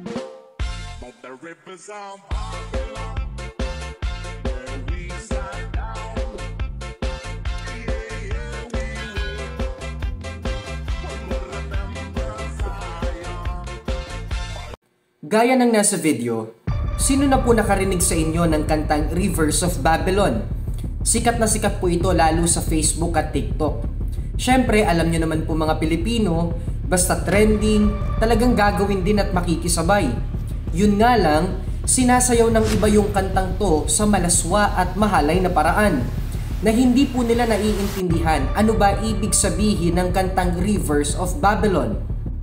But the rivers of Babylon, where we sat down. Yeah, yeah, we will remember Zion. Gaya ng nasa video, sino na po nakarinig sa inyo ng kantang Rivers of Babylon? Sikat na sikat po ito lalo sa Facebook at TikTok. Syempre, alam nyo naman po mga Pilipino, basta trending, talagang gagawin din at makikisabay. Yun nga lang, sinasayaw ng iba yung kantang to sa malaswa at mahalay na paraan, na hindi po nila naiintindihan ano ba ibig sabihin ng kantang Rivers of Babylon.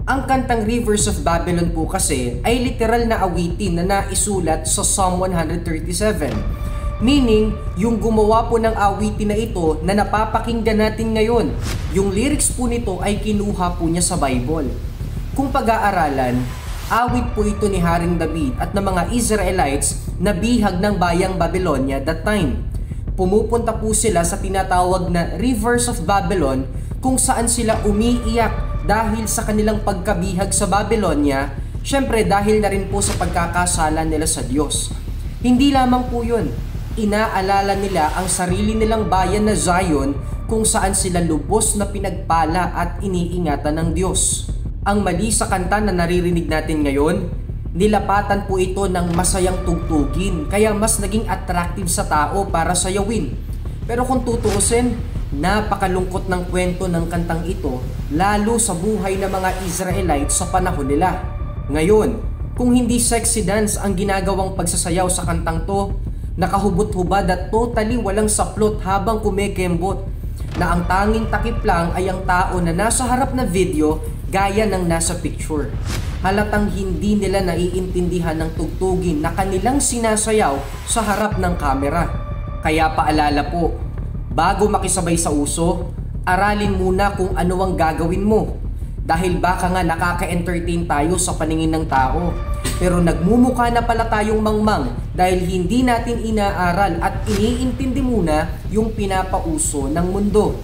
Ang kantang Rivers of Babylon po kasi ay literal na awitin na naisulat sa Psalm 137. Meaning, yung gumawa po ng awitin na ito na napapakinggan natin ngayon, yung lyrics po nito ay kinuha po niya sa Bible. Kung pag-aaralan, awit po ito ni Haring David at ng mga Israelites na bihag ng bayang Babylonia that time. Pumupunta po sila sa tinatawag na Rivers of Babylon kung saan sila umiiyak dahil sa kanilang pagkabihag sa Babylonia, syempre dahil na rin po sa pagkakasala nila sa Diyos. Hindi lamang po yun, inaalala nila ang sarili nilang bayan na Zion kung saan sila lubos na pinagpala at iniingatan ng Diyos. Ang mali sa kanta na naririnig natin ngayon, nilapatan po ito ng masayang tugtugin kaya mas naging attractive sa tao para sayawin. Pero kung tutuusin, napakalungkot ng kwento ng kantang ito lalo sa buhay ng mga Israelites sa panahon nila. Ngayon, kung hindi sexy dance ang ginagawang pagsasayaw sa kantang to, nakahubot-hubad at totally walang saplot habang kumikembot, na ang tanging takip lang ay ang tao na nasa harap na video gaya ng nasa picture. Halatang hindi nila naiintindihan ng tugtugin na kanilang sinasayaw sa harap ng kamera. Kaya paalala po, bago makisabay sa uso, aralin muna kung ano ang gagawin mo. Dahil baka nga nakaka-entertain tayo sa paningin ng tao, pero nagmumukha na pala tayong mangmang dahil hindi natin inaaral at iniintindi muna yung pinapauso ng mundo.